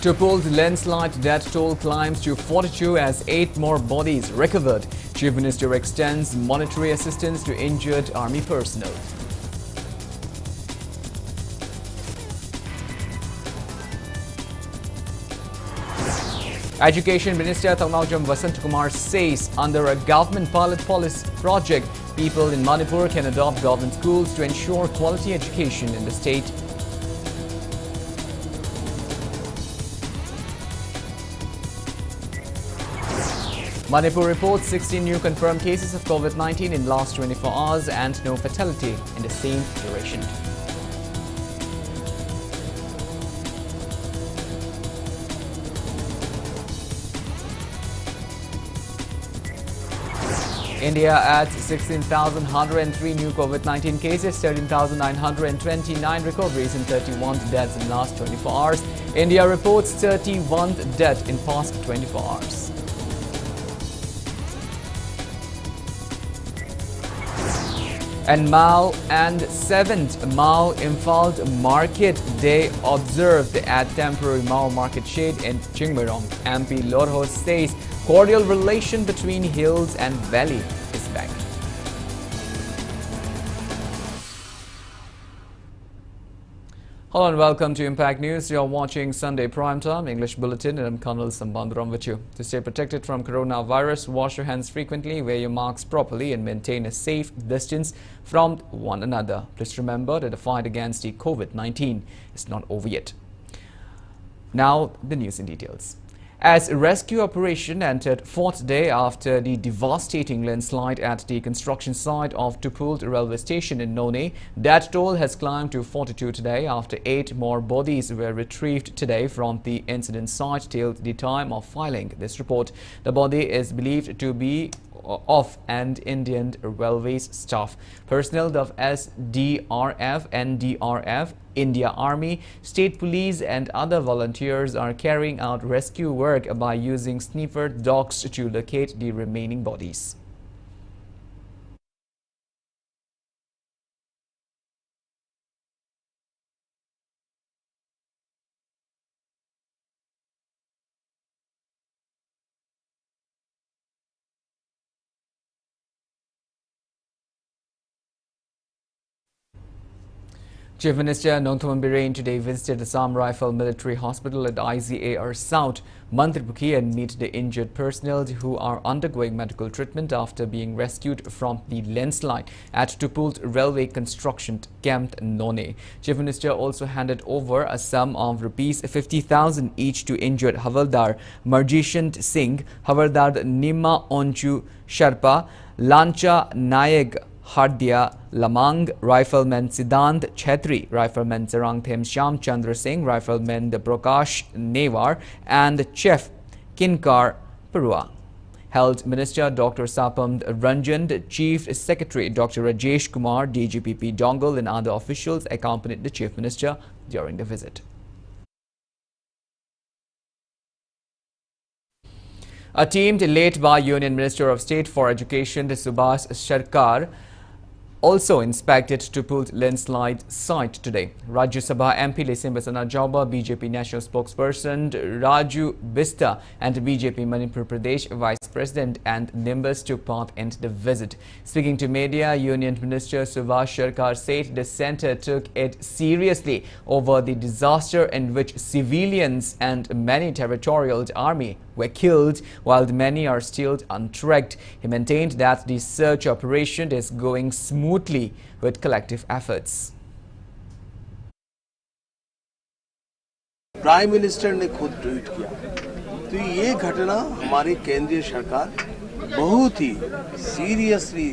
Tupul's landslide death toll climbs to 42 as 8 more bodies recovered. Chief Minister extends monetary assistance to injured army personnel. Education Minister Thaunawjam Vasant Kumar says under a government pilot policy project, people in Manipur can adopt government schools to ensure quality education in the state. Manipur reports 16 new confirmed cases of COVID-19 in last 24 hours and no fatality in the same duration. India adds 16,103 new COVID-19 cases, 13,929 recoveries and 31 deaths in last 24 hours. India reports 31 deaths in past 24 hours. And Mao and 7th Mao Imphal Market Day observed at temporary Mao Market Shade in Chingmarong. MP Lorho says cordial relation between hills and valley is back. Hello and welcome to Impact News. You're watching Sunday Primetime English Bulletin and I'm KANEL SHAMBANDURAM with you. To stay protected from coronavirus, wash your hands frequently, wear your masks properly and maintain a safe distance from one another. Please remember that the fight against the COVID-19 is not over yet. Now the news in details. As a rescue operation entered fourth day after the devastating landslide at the construction site of Tupul railway station in None, death toll has climbed to 42 today after 8 more bodies were retrieved today from the incident site till the time of filing this report. The body is believed to be of an Indian Railways staff. Personnel of SDRF, NDRF, India Army, State Police and other volunteers are carrying out rescue work by using sniffer dogs to locate the remaining bodies. Chief Minister Nongthaman Birain today visited the Assam Rifle Military Hospital at IZAR South, Manipur, and met the injured personnel who are undergoing medical treatment after being rescued from the landslide at Tupul Railway Construction Camp None. Chief Minister also handed over a sum of rupees 50,000 each to injured Havaldar Marjishant Singh, Havaldar Nima Onchu Sharpa, Lancha Nayak Hardya Lamang, Rifleman Siddhant Chetri, Rifleman Sarangthem Shyam Chandra Singh, Rifleman Prakash Newar and Chef Kinkar Parua. Health Minister Dr. Sapam Ranjan, Chief Secretary Dr. Rajesh Kumar, DGPP Dongal and other officials accompanied the Chief Minister during the visit. A team led by Union Minister of State for Education Subhash Sarkar also inspected Tupul landslide site today. Rajya Sabha MP Lesim Basana Jauba, BJP National Spokesperson Raju Bista and BJP Manipur Pradesh Vice President and members took part in the visit. Speaking to media, Union Minister Subhash Sarkar said the centre took it seriously over the disaster in which civilians and many territorial army were killed, while many are still untracked. He maintained that the search operation is going smoothly with collective efforts. Prime minister ने खुद tweet किया, तो ये घटना हमारी केंद्रीय सरकार बहुत ही सीरियसली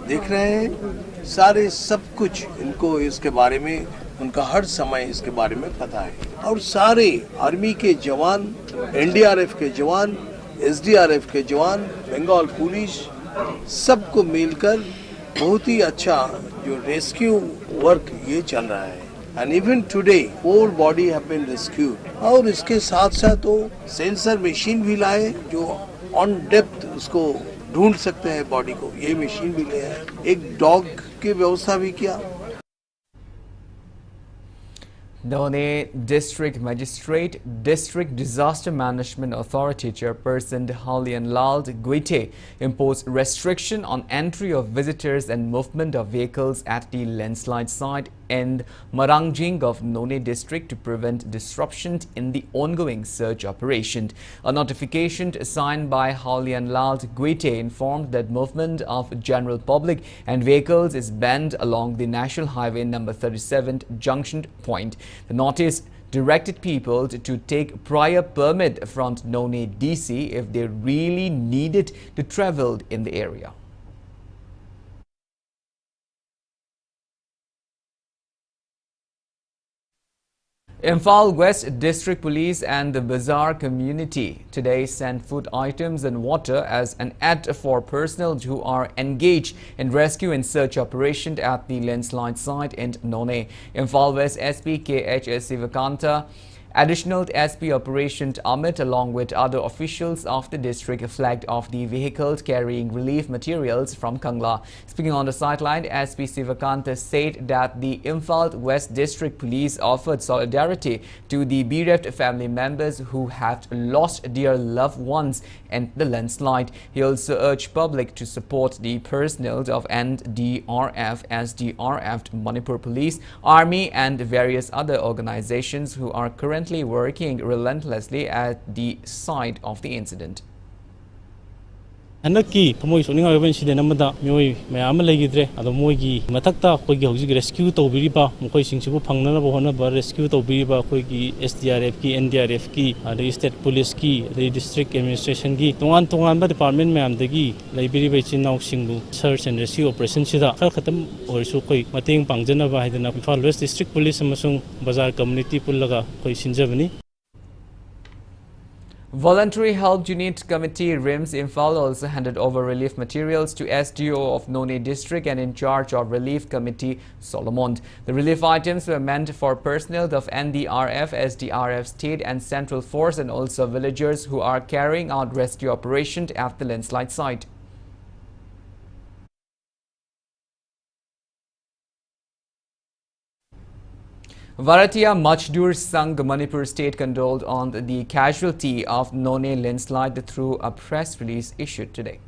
देख रहे हैं। सारे सब कुछ इनको इसके बारे में, उनका हर समय इसके बारे में पता है और सारे आर्मी के जवान, एनडीआरएफ के जवान, एसडीआरएफ के जवान, बंगाल पुलिस सबको मिलकर बहुत ही अच्छा जो रेस्क्यू वर्क ये चल रहा है। And even today, 4 body have been rescued. और इसके साथ साथ वो सेंसर मशीन भी लाए जो ऑन डेप्थ उसको ढूंढ सकते हैं बॉडी को, ये मशीन भी ले आए। एक डॉग की व्यवस्था भी किया। None District Magistrate, District Disaster Management Authority Chairperson Halian Lal Guite imposed restriction on entry of visitors and movement of vehicles at the landslide site in Marangjing of None District to prevent disruption in the ongoing search operation. A notification signed by Halian Lal Guite informed that movement of general public and vehicles is banned along the National Highway number 37 junction point. The notice directed people to take prior permit from None DC if they really needed to travel in the area. Imphal West District Police and the Bazaar community today sent food items and water as an aid for personnel who are engaged in rescue and search operation at the landslide site in None. Imphal West SP KHS Sivakanta, Additional SP Operation Amit along with other officials of the district flagged off the vehicles carrying relief materials from Kangla. Speaking on the sideline, SP Sivakanta said that the Imphal West District Police offered solidarity to the bereft family members who have lost their loved ones in the landslide. He also urged public to support the personnel of NDRF, SDRF, Manipur Police, Army and various other organizations who are currently working relentlessly at the site of the incident. Hanaki, Pomoy Soning Events in Namada, Moy, Mayama Legidre, Adamogi, Matakta, Kogi rescue to Biriba, Mokoi Singsu Pangana, Bohana, rescue to Biriba, Kogi, SDRF key, NDRF key, the State Police key, the District Administration key, Tongan Department, Mam the key, Library Bachin Single, Search and Rescue Operation Sida, Kalkatam or Sukoi, Mating Pangjana by the Nepal West District Police Amasung, Bazaar Community Pulaga, Koi Sinjavani. Voluntary Help Unit Committee RIMS Imphal also handed over relief materials to SDO of None District and in charge of Relief Committee Solomon. The relief items were meant for personnel of NDRF, SDRF, State and Central Force and also villagers who are carrying out rescue operations at the landslide site. Bharatiya Majdoor Sangh Manipur State condoled on the casualty of None landslide through a press release issued today.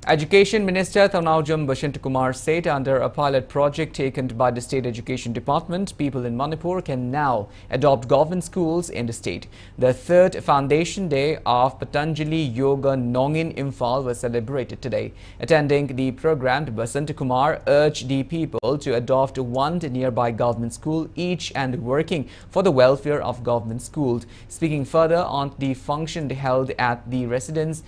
Education Minister Thanawjam Bashant Kumar said under a pilot project taken by the State Education Department, people in Manipur can now adopt government schools in the state. The third foundation day of Patanjali Yoga Nongin Imphal was celebrated today. Attending the program, Basant Kumar urged the people to adopt one nearby government school each and working for the welfare of government schools. Speaking further on the function held at the residence,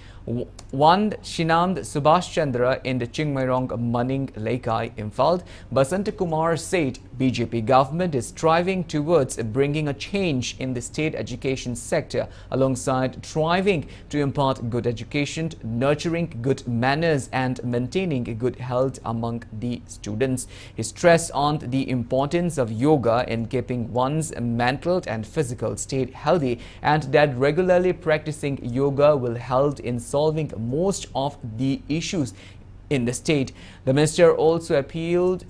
one Shinand Subhash Chandra in the Chingmairong Maning Laikai Imphal, Basant Kumar said BJP government is striving towards bringing a change in the state education sector alongside striving to impart good education, nurturing good manners and maintaining good health among the students. He stressed on the importance of yoga in keeping one's mental and physical state healthy and that regularly practicing yoga will help in solving most of the issues in the state. The minister also appealed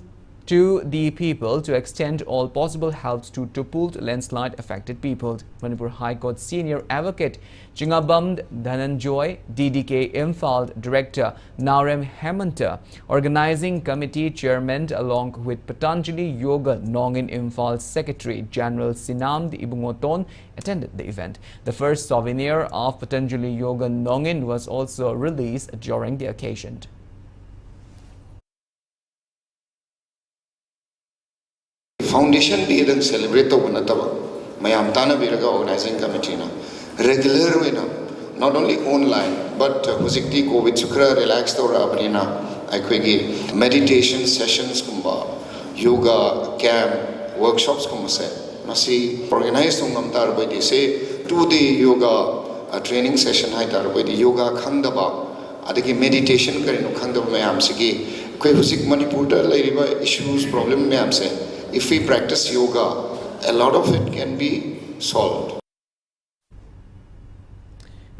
to the people to extend all possible help to toppled landslide affected people. Manipur High Court Senior Advocate Chingabam Dhananjoy, DDK Imphal Director Narem Hemanta, Organizing Committee Chairman along with Patanjali Yoga Nongin Imphal Secretary General Sinamd Ibungoton attended the event. The first souvenir of Patanjali Yoga Nongin was also released during the occasion. Foundation Day and celebrate the Wanatava. Mayam Tana Viraga Organizing Committee. Regular winner, not only online, but Huzikti COVID Sukra relaxed or Abrina, Akwegi, meditation sessions kumba, yoga, camp, workshops kumase. Masi organized on Namtar by the say 2-day yoga training session haitar by the yoga Khandaba, Adiki meditation Karino Khandaba Mayam Sigi, Kwehuzik Manipur Lariba issues, problem Mayam say. If we practice yoga, a lot of it can be solved.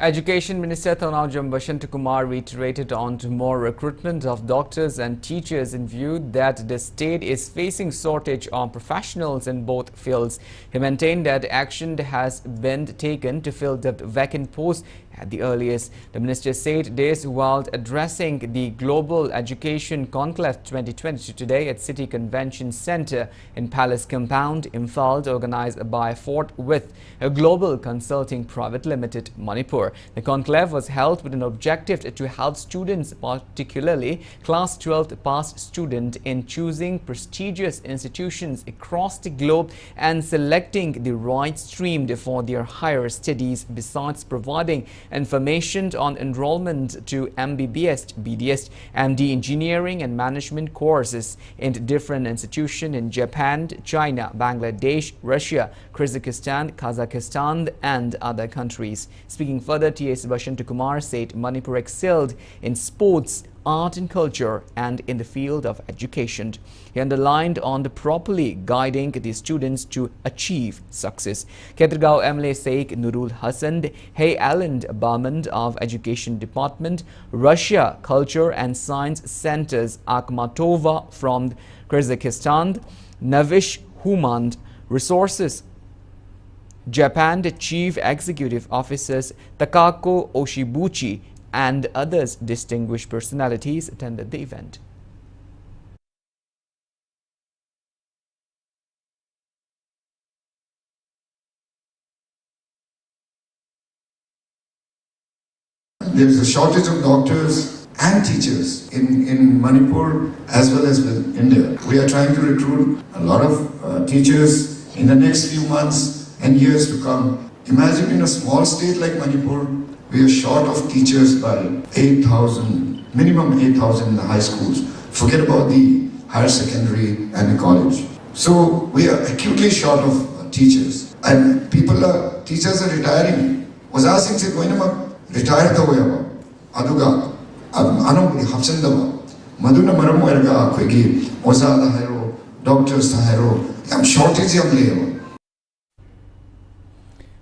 Education Minister Thanawjam Bashantakumar reiterated on to more recruitment of doctors and teachers in view that the state is facing shortage of professionals in both fields. He maintained that action has been taken to fill the vacant posts at the earliest. The minister said this while addressing the Global Education Conclave 2022 today at City Convention Centre in Palace Compound, Imphal, organized by Forthwith, a global consulting private limited, Manipur. The conclave was held with an objective to help students, particularly Class 12 passed students, in choosing prestigious institutions across the globe and selecting the right stream for their higher studies, besides providing information on enrollment to MBBS, BDS, MD Engineering and Management courses in different institutions in Japan, China, Bangladesh, Russia, Kyrgyzstan, Kazakhstan and other countries. Speaking further, T.S. Bashantakumar said Manipur excelled in sports, art and culture and in the field of education. He underlined on the properly guiding the students to achieve success. Ketrgao MLA Sheikh Nurul Hassan, Hey Island Barman of Education Department, Russia Culture and Science Centers Akhmatova from Kyrgyzstan, Navish Humand Resources Japan, the Chief Executive Officers Takako Oshibuchi and others distinguished personalities attended the event. There is a shortage of doctors and teachers in Manipur as well as with India. We are trying to recruit a lot of teachers in the next few months and years to come. Imagine in a small state like Manipur, we are short of teachers by 8,000, minimum 8,000 in the high schools. Forget about the higher secondary and the college. So we are acutely short of teachers. And teachers are retiring. Was asking say, going to retire the way Aduga, Anam Hapsendaba, Maduna Maramu Erga, Quigi, Oza the Hero, doctors the Hero, I'm shortage of labor.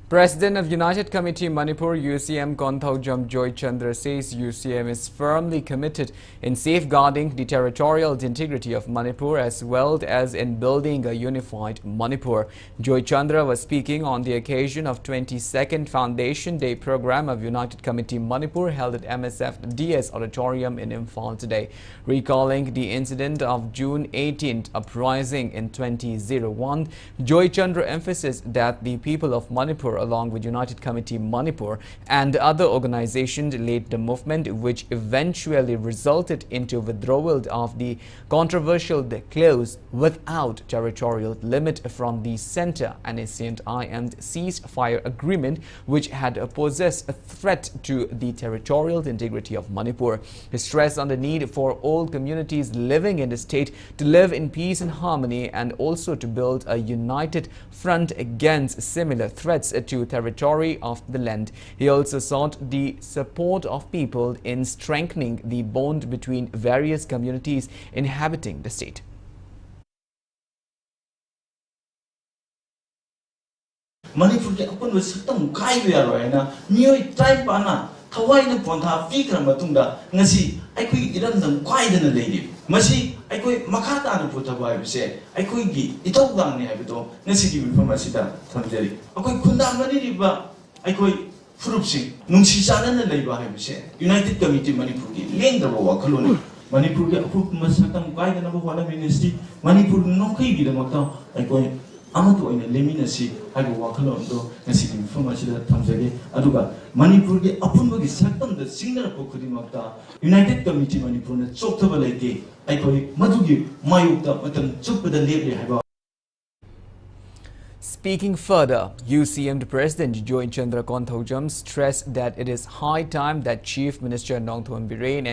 President of United Committee Manipur UCM Konthaujam Joy Chandra says UCM is firmly committed in safeguarding the territorial integrity of Manipur as well as in building a unified Manipur. Joy Chandra was speaking on the occasion of 22nd Foundation Day program of United Committee Manipur held at MSF DS Auditorium in Imphal today. Recalling the incident of June 18th uprising in 2001, Joy Chandra emphasized that the people of Manipur along with United Committee Manipur and other organizations led the movement which eventually resulted into withdrawal of the controversial clause without territorial limit from the center and a and ceasefire agreement which had posed a threat to the territorial integrity of Manipur. He stressed on the need for all communities living in the state to live in peace and harmony and also to build a united front against similar threats to territory of the land. He also sought the support of people in strengthening the bond between various communities inhabiting the state. Manipur ke apun wasatang kai we aroina mioi tribe ana thawai na pontha fikra matungda ngasi aikoi iram dam kai dana leini masi aikoi makata na putawai se aikoi gi itawdang ne habito ngasi gi mifam asida thamjari akoi khunda mani riba aikoi furupsing nungsi chana na leiba habise United Committee Manipur gi lengda wa khaloni Manipur ke apu masatang kai dana ba wala ministry Manipur nongkai gi damakta aikoi amatu oina leminasi hago wakhalon do ngasi gi mifam asida thamjari aduga Manipur ge apunba gi saktam da singna ko khudimakta United Committee Manipur na chokthaba leite aikoi madugi mayukta matam chukpada lebre haiba. Speaking further, UCM President Joy Chandra Konthaujam stressed that it is high time that Chief Minister Nongthoen Biren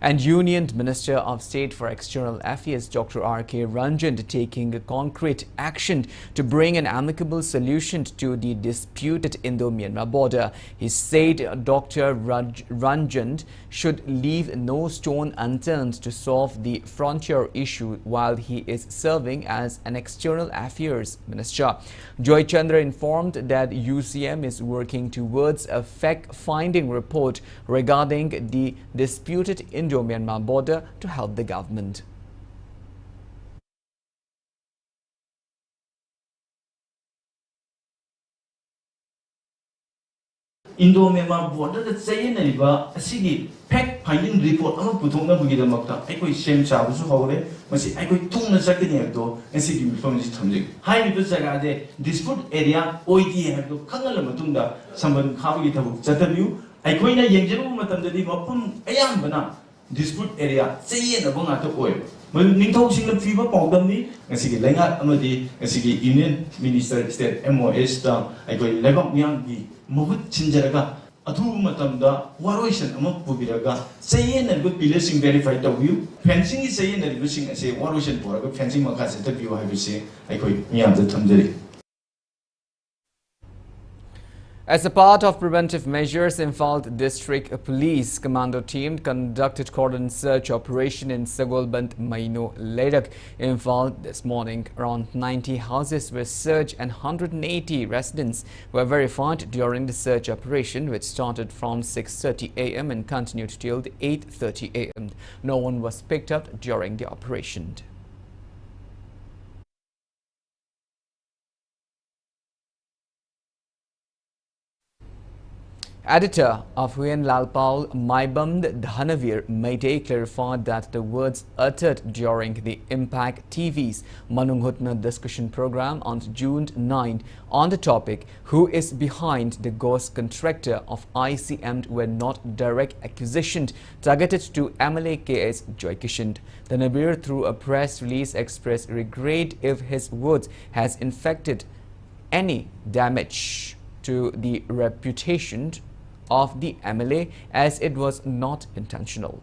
And Union Minister of State for External Affairs Dr. R.K. Ranjan taking concrete action to bring an amicable solution to the disputed Indo-Myanmar border. He said Dr. Ranjan should leave no stone unturned to solve the frontier issue while he is serving as an External Affairs Minister. Joy Chandra informed that UCM is working towards a fact-finding report regarding the disputed Indo-Myanmar border to help the government. Indo-Myanmar border the chain riba asigi fact finding report ama puthongna bugida makta aikoi sem chabusu hore masi aikoi tungna sakini habdo asigi mifam ji thamjig hai riba jaga de dispute area oidi habdo khangala matungda samban khabugi thabu chatabiu aikoi na yengjebu matamdadi mapam ayambana dispute area chain abanga to oi ningthau singna fiba pawdamni asigi lenga amadi asigi union minister state MOS ta aikoi lebak myang gi Mohut Chinjaraga, Atu Matamda, Waroishan among Pubiraga, Sayan and good billacing verified of you. Fencing is saying that using as a Waroishan for a fencing Makas at the view, I will say, I could Miam the Tamderi. As a part of preventive measures, Imphal District Police Commando team conducted cordon search operation in Sagolband, Maino, Ladakh, Imphal this morning. Around 90 houses were searched and 180 residents were verified during the search operation, which started from 6:30 a.m. and continued till 8:30 a.m. No one was picked up during the operation. Editor of Huyen Lalpal Maibamd Dhanavir Mayday clarified that the words uttered during the Impact TV's Manunghutna discussion program on June 9 on the topic "Who is behind the ghost contractor of ICM" were not direct accusations targeted to MLA KS Joykishan. Dhanavir, through a press release, expressed regret if his words has inflicted any damage to the reputation of the MLA, as it was not intentional.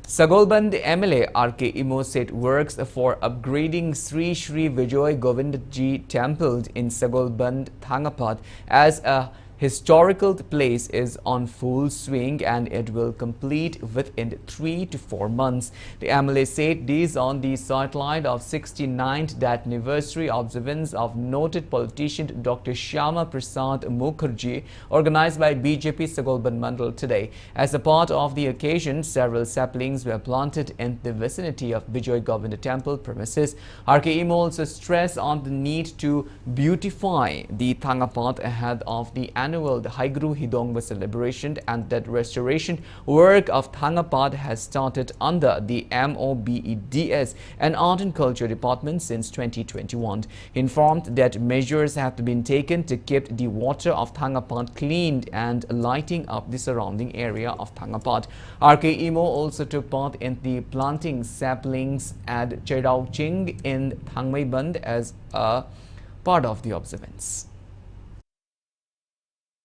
Sagolband MLA R.K. Imo said works for upgrading Sri Sri Vijay Govindji Temple in Sagolband, Thangapad as a historical place is on full swing and it will complete within 3 to 4 months. The MLA said this on the sideline of 69th anniversary observance of noted politician Dr. Shyama Prasad Mukherjee, organized by BJP Sagolband Mandal today. As a part of the occasion, several saplings were planted in the vicinity of Vijay Govinda Temple premises. R.K. Imo also stressed on the need to beautify the Thangapad ahead of the annual Haigru Hidongwa celebration, and that restoration work of Thangapad has started under the MOBEDS and Art and Culture Department since 2021. He informed that measures have been taken to keep the water of Thangapad cleaned and lighting up the surrounding area of Thangapad. R.K. Imo also took part in the planting saplings at Chairao Ching in Thangmaiband as a part of the observance.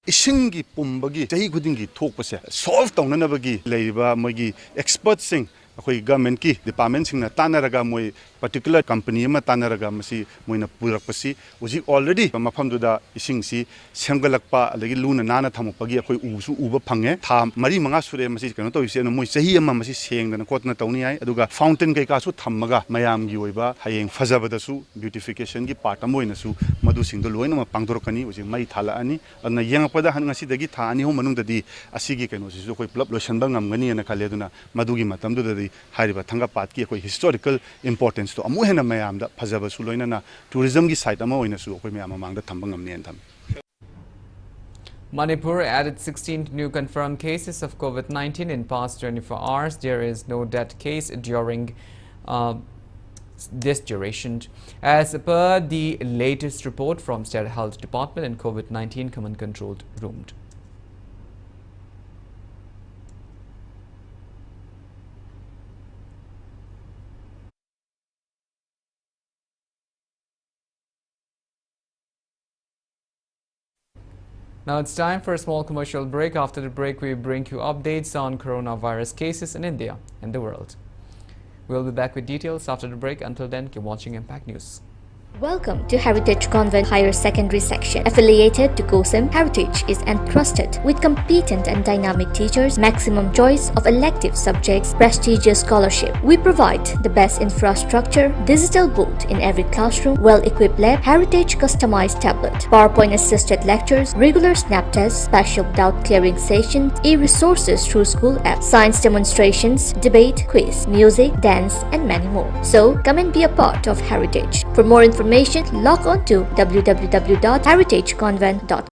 Ishingi pumbagi jahi khudingi thokpase solve tawnanabagi leiba mogi experts sing akoi government ki department sing na tanaraga moi particular company ma tanaraga masi moina purakpasi uji already mafam duda ising si semgalakpa alagi luna nana thamupagi akoi usu uba phange tha mari manga sure masi kano to ise no moi sahi ama masi sengdana kotna tawni ai aduga fountain kai ka su thammaga mayam gi oiba hayeng fajabada su beautification gi part amoina su madu singdo loina ma pangdorkani uji mai thala ani ana yang pada han ngasi dagi tha ani ho manung dadi asigi keno si su koi plap lotion ba ngamgani ana khale duna madugi matam dudadi hariba Thangapad ki koi historical importance to amu hena mayam da phajaba su loina na tourism gi site ama oina su koi mayam amang da thamba ngamni an tham. Manipur added 16 new confirmed cases of COVID-19 in past 24 hours. There is no death case during this duration. As per the latest report from State Health Department and COVID-19 Command Control Room. Now it's time for a small commercial break. After the break, we bring you updates on coronavirus cases in India and the world. We'll be back with details after the break. Until then, keep watching Impact News. Welcome to Heritage Convent Higher Secondary Section. Affiliated to COSIM, Heritage is entrusted with competent and dynamic teachers, maximum choice of elective subjects, prestigious scholarship. We provide the best infrastructure, digital board in every classroom, well-equipped lab, Heritage customized tablet, PowerPoint-assisted lectures, regular snap tests, special doubt clearing sessions, e-resources through school apps, science demonstrations, debate, quiz, music, dance, and many more. So come and be a part of Heritage. For more information, log on to www.heritageconvent.com.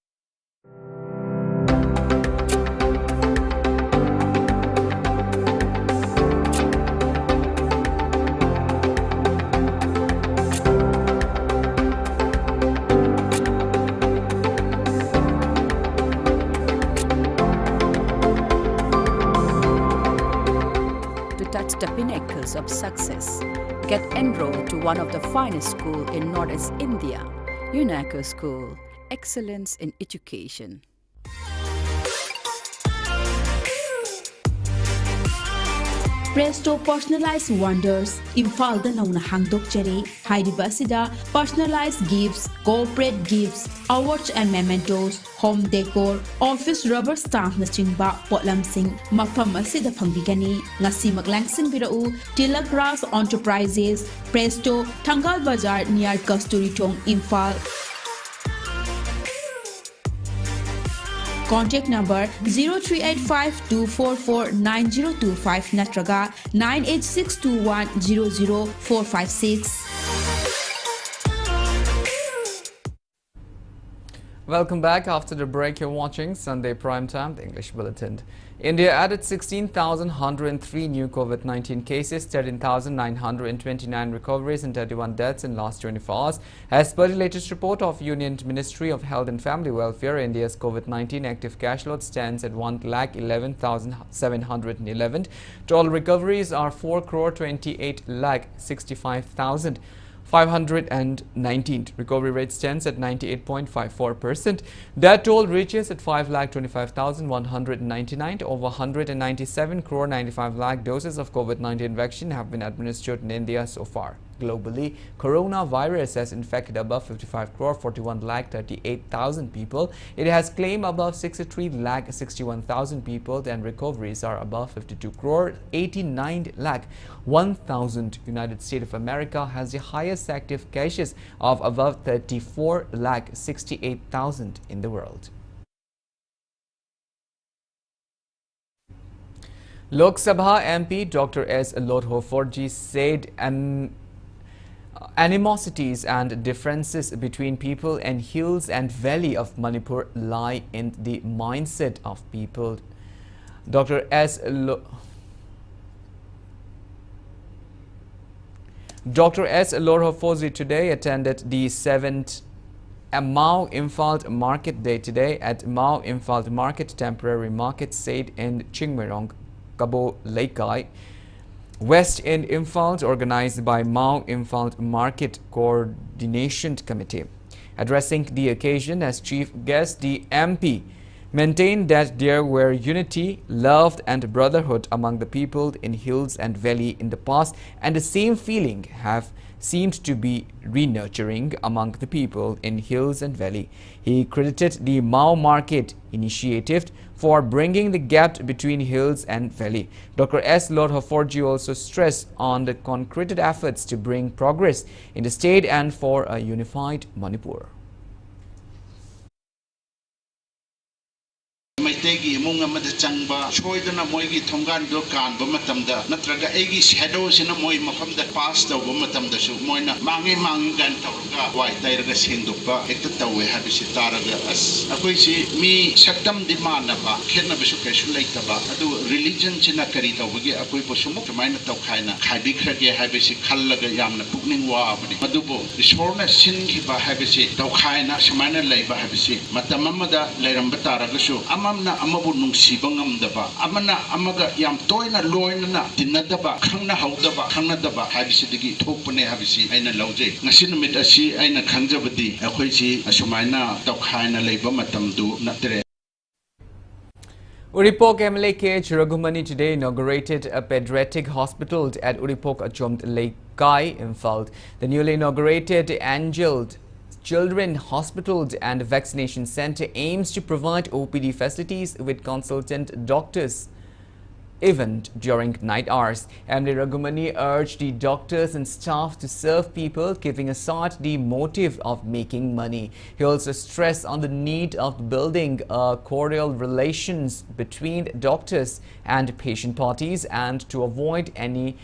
To touch the pinnacles of success, get enrolled to one of the finest schools in Northeast India, UNESCO School, Excellence in Education. Presto Personalized Wonders, Imphal da nauna hangdok jare, Hairiba asida personalized gifts, corporate gifts, awards and mementos, home decor, office rubber stamp na chingba potlamsing mafam asida phangbigani. Ngasi maglangsing birau Tilak Grass Enterprises, Presto, Thangal Bazar near Kasturi Thong, Imphal. Contact number 0385-244-9025 natraga 98621-00456. Welcome back. After the break, you're watching Sunday Primetime, the English Bulletin. India added 16,103 new COVID-19 cases, 13,929 recoveries and 31 deaths in last 24 hours. As per the latest report of Union Ministry of Health and Family Welfare, India's COVID-19 active cash load stands at 1,11,711. Total recoveries are 4,28,65,519. Recovery rate stands at 98.54%. That toll reaches at 5,25,199. Over 197 crore 95 lakh doses of COVID-19 vaccine have been administered in India so far. Globally, coronavirus has infected above 55 crore 41 lakh 38,000 people. It has claimed above 63 lakh 61,000 people, and recoveries are above 52 crore 89 lakh 1,000. United States of America has the highest active cases of above 34 lakh 68,000 in the world. Lok Sabha MP Dr. S. Lodhoforji said animosities and differences between people in hills and valley of Manipur lie in the mindset of people. Dr. S. Lodhoforji today attended the 7th Mau Imphal Market Day today at Mau Imphal Market Temporary Market said in Chingmerong, Kabo Laikai, West in Imphal, organized by Mau Imphal Market Coordination Committee. Addressing the occasion as chief guest, the MP maintained that there were unity, love and brotherhood among the people in hills and valley in the past, and the same feeling have seemed to be re-nurturing among the people in hills and valley. He credited the Mau Market initiative for bringing the gap between hills and valley. Dr. S. Lodhoforji also stressed on the concreted efforts to bring progress in the state and for a unified Manipur. Maitegi imong amada changba choidana moigi thongan do kan ba matamda natraga egi shadow sina moi mafamda pass do ba matamda su moina mangi gan tawga wai tairaga sindukba ekta tawe habisi taraga as akoi si mi saktam dimana ba khenna bisu kesu laita ba adu religion china kari tawgi akoi bo sumuk maina taw khaina khadi khrage habisi khallaga yamna pukning wa abni madubo isorna singi ba habisi taw khaina samaina leiba habisi matamamada leiramba taraga su amamna amana amabu nungsiba ngamdaba amana amaga yam toina loina tinnadaba khangna haudaba khangnadaba habisidigi thokpane habisi aina laujai ngasi numit asi aina khangjabadi akhoisi asumaina tokhaina leiba matamdu natre. Uripok MLA K. Raghumani today inaugurated a pediatric hospital at Uripok Achomt Laikai, Imphal. The newly inaugurated Angel Children Hospital and Vaccination Center aims to provide OPD facilities with consultant doctors even during night hours. MLA Raghumani urged the doctors and staff to serve people, keeping aside the motive of making money. He also stressed on the need of building cordial relations between doctors and patient parties and to avoid any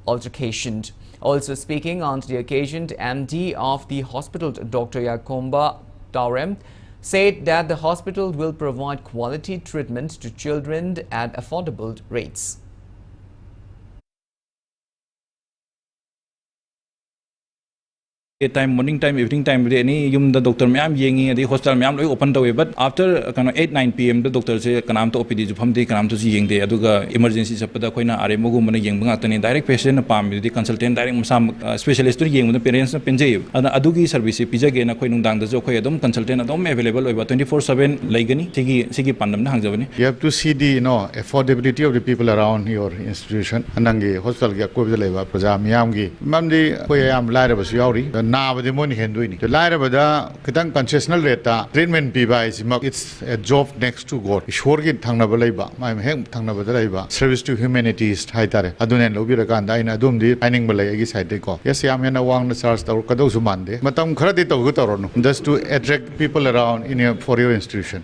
altercation. Also speaking on the occasion, MD of the hospital, Dr. Yakomba Taurem, said that the hospital will provide quality treatment to children at affordable rates. Time, morning time, evening time, any the doctor ma'am yengi the hostel ma'am open the way, but after 8-9 p.m. the doctor say kanam to OPD from the kanam to yeng de aduga emergency sapada koina are mogu mana yeng banga direct patient pam the consultant direct some specialist to yeng the parents penje adugi service pijage na koi nungdang da jo koi adom consultant adom available over 24/7 laigani sigi pandam na hangjabani. You have to see the affordability of the people around your institution anangi hostel ga ko leba praja miyam gi mamdi koi am laira bas yauri Nabadi money can do it. The Larabada, Kitang concessional rate, treatment piba is it's a job next to God. Shorgit Tangnabaliba, my hem Tangnabadaiba, service to humanity is Haitare, Adunan Lobiraganda in Adumdi, Pining Malay, I go. Yes, I am in a one stars or Kadosumande, Matam credit of Gutaron, just to attract people around for your institution.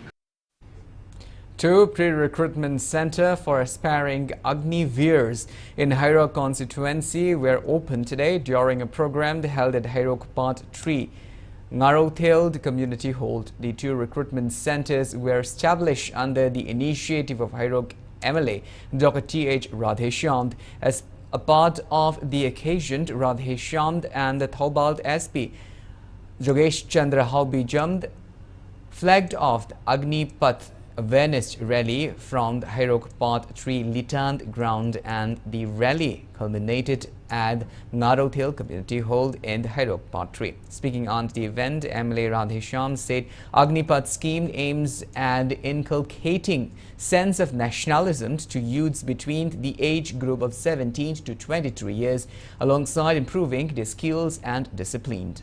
Two pre-recruitment center for aspiring Agniveers in Hairok constituency were opened today during a program held at Hairok Part 3. Ngarotheld Community Hall. The two recruitment centers were established under the initiative of Hairok MLA Dr. T.H. Radheshyam. As a part of the occasion, Radheshyam and the Thobald SP Jogesh Chandra Haubijamd flagged off the Agnipath awareness rally from the Hairok Part 3 Litant ground, and the rally culminated at Ngarothel Community Hall in the Hairok Part 3. Speaking on the event, MLA Radheshyam said Agnipath scheme aims at inculcating sense of nationalism to youths between the age group of 17 to 23 years, alongside improving their skills and discipline.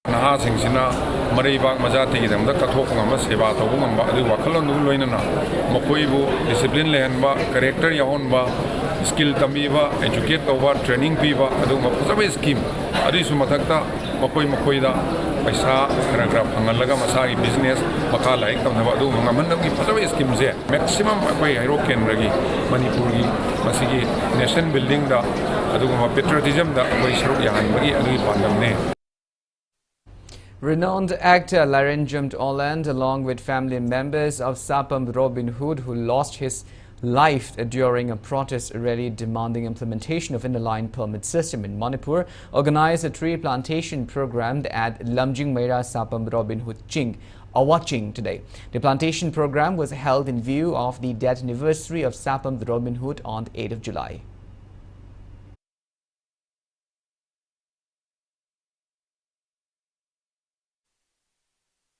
Nahasingina Maribak Majati them the Katokama Seva Tobumba, the Wakalon Luinana, Mokoibu, discipline Lehanba, character Yahonba, skill Tamiva, educate over training Piva, Aduma Pasawa scheme, Adisumatakta, Mokoida, Paisa, Paragraph, Angalaga Masai business, Makala, Kamadu, Mamanda, Pasawa scheme there. Maximum Hirokan Ragi, Manipuri, Masigi, nation building the Aduma patriotism, the Waisru Yan, Adi Pandamne. Renowned actor Larenjum Oland, along with family members of Sapam Robin Hood, who lost his life during a protest rally demanding implementation of inner-line permit system in Manipur, organized a tree plantation program at Lamjing Meira Sapam Robin Hood Ching Awaching today. The plantation program was held in view of the death anniversary of Sapam Robin Hood on the 8th of July.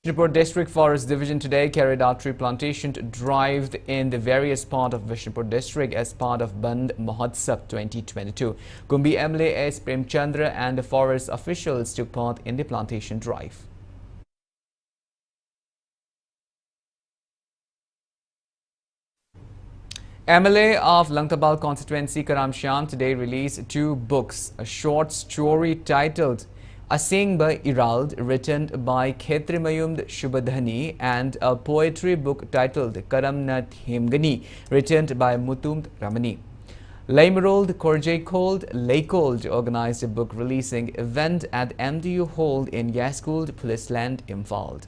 Vishnupur District Forest Division today carried out tree plantation drive in the various parts of Vishnupur District as part of Band Mahotsav 2022. Gumbi MLA S. Premchandra and the forest officials took part in the plantation drive. MLA of Langtabal constituency Karam Shyam today released two books, a short story titled Asingba Irald, written by Khetrimayum Shubhadhani, and a poetry book titled Karamnath Hemgani, written by Mutumd Ramani. Laimerold Korjekold Lakeold organized a book releasing event at MDU Hall in Yaskold Police Land, Imphal.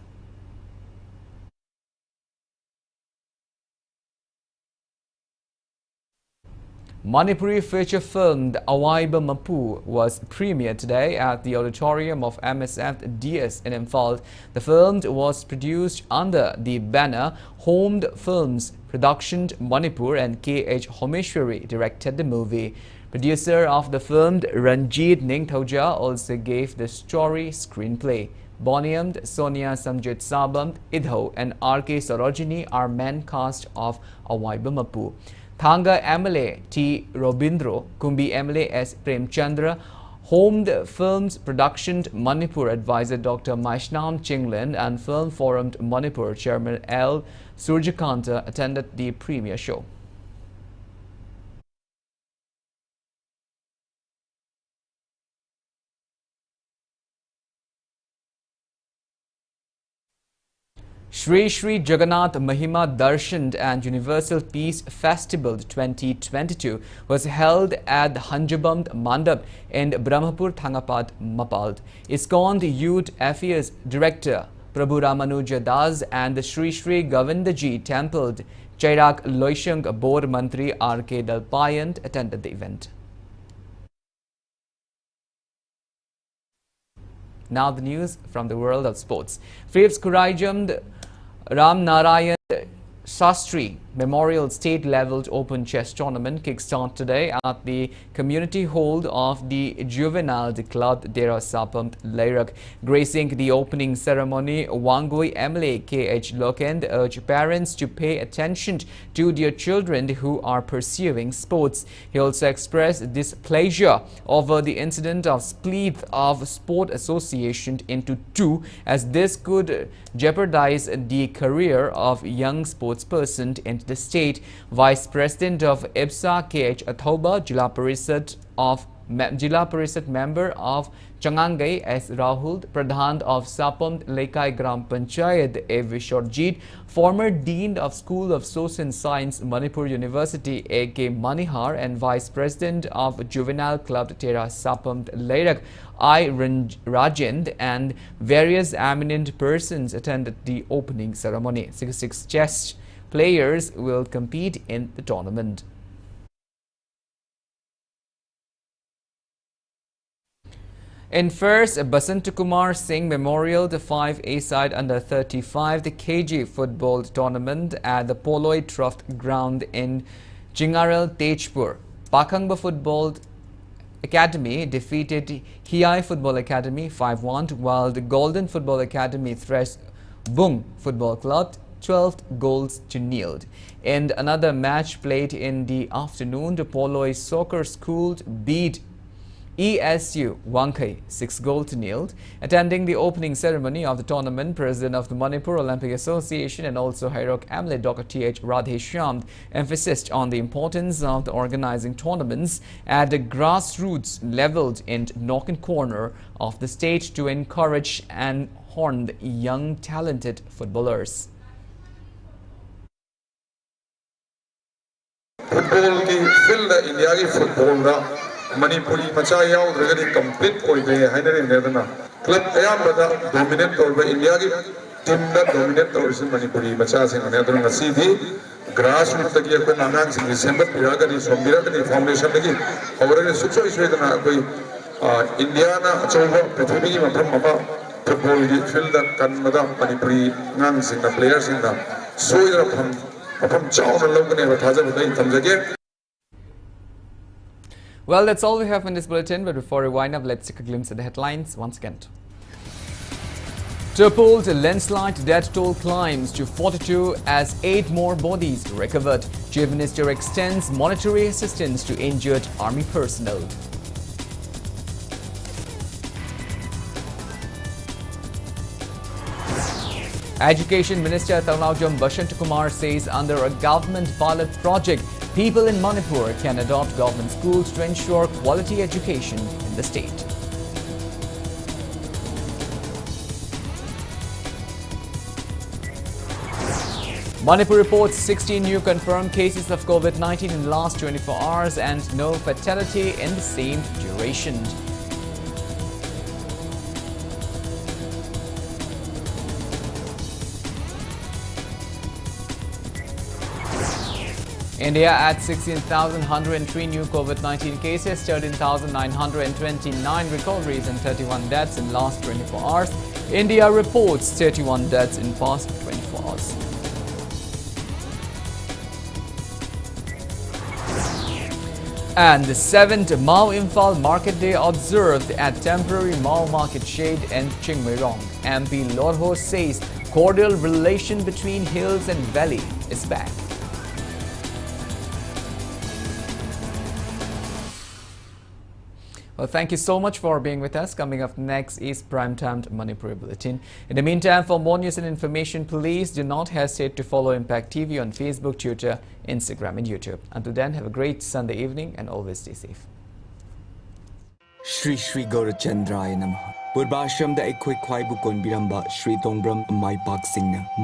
Manipuri feature film The Awaiba Mapu was premiered today at the auditorium of MSF DS in Imphal. The film was produced under the banner Homed Films Production Manipur, and K.H. Homeshwari directed the movie. Producer of the film Ranjit Ningthauja also gave the story screenplay. Boniamed, Sonia Samjit Sabam, Idho and R.K. Sarojini are main cast of Awaiba Mapu. Thanga MLA T. Robindro, Kumbi MLA S. Premchandra, Homed Films Production Manipur Advisor Dr. Maishnam Chinglin and Film Forum Manipur Chairman L. Surjakanta attended the premiere show. Shri Shri Jagannath Mahima Darshan and Universal Peace Festival 2022 was held at the Hanjabam Mandap in Brahmapur Thangapad, Mapald. ISKCON Youth Affairs Director Prabhu Ramanuja Das and the Shri Shri Govindaji Temple Chairak Loishang Board Mantri R.K. Dalpayant attended the event. Now the news from the world of sports. Philips Kurajamd Ram Narayan Sastry Memorial State Leveled Open Chess Tournament kickstart today at the community hall of the Juvenile Club Dera Sapam Lairak. Gracing the opening ceremony, Wangui MLA K.H. Lokend urged parents to pay attention to their children who are pursuing sports. He also expressed displeasure over the incident of split of sport association into two, as this could jeopardize the career of young sportsperson in the state. Vice President of IPSA K.H. Athoba, Jila Parisat member of Changangai S. Rahul, Pradhan of Sapam Lekai Gram Panchayat A. Vishorjit, former Dean of School of Social and Science Manipur University A.K. Manihar, and Vice President of Juvenile Club Tera Sapam Lairak I. Rajend, and various eminent persons attended the opening ceremony. 66 chess players will compete in the tournament. In first, Basantakumar Singh Memorial, the 5A side under 35, the KG football tournament at the Poloi Trough ground in Jingaral, Tejpur. Pakhangba Football Academy defeated Hiai Football Academy 5-1, while the Golden Football Academy thrashed Bung Football Club 12 goals to nil. In another match played in the afternoon, the Poloi Soccer School beat ESU Wangkai 6 goals to nil. Attending the opening ceremony of the tournament, President of the Manipur Olympic Association and also Hairok Amle Dr. T.H. Radheshyam emphasized on the importance of the organizing tournaments at the grassroots level in Northern corner of the state to encourage and horn young talented footballers. Football की field India की football दा Manipuri macha yaw regarding complete koi गए है ना नेदना club ayam बता dominate तौर पे India की team दा dominate तौर से Manipuri macha से नेदना नसी थी grassroots तक ये कोई नानाक से December पिरा का नहीं सोमबिरा का नहीं foundation लगी और ये सुचो इसमें तो ना कोई India ना अच्छा पृथ्वी की मतलब मपा football की field दा कन मदा Manipuri नांग से ना players से ना सोई रहा Well, that's all we have in this bulletin, but before we wind up, let's take a glimpse at the headlines once again. Toppled landslide death toll climbs to 42 as 8 more bodies recovered. Chief Minister extends monetary assistance to injured army personnel. Education Minister Taunajam Bashantakumar says under a government pilot project, people in Manipur can adopt government schools to ensure quality education in the state. Manipur reports 16 new confirmed cases of COVID-19 in the last 24 hours and no fatality in the same duration. India at 16,103 new COVID-19 cases, 13,929 recoveries and 31 deaths in last 24 hours. India reports 31 deaths in past 24 hours. And the 7th Mao Imphal Market Day observed at temporary Mao Market Shade in Chingmeirong. MP Lorho says cordial relation between hills and valley is back. Well, thank you so much for being with us. Coming up next is Primetime Manipuri Bulletin. In the meantime, for more news and information, please do not hesitate to follow Impact TV on Facebook, Twitter, Instagram and YouTube. Until then, have a great Sunday evening and always stay safe. Shri Shri Gaurachandraya Namaha. Purbashram da Ekwai Kwai Bukon Biramba Shri Tongbram Mai Pak Singna.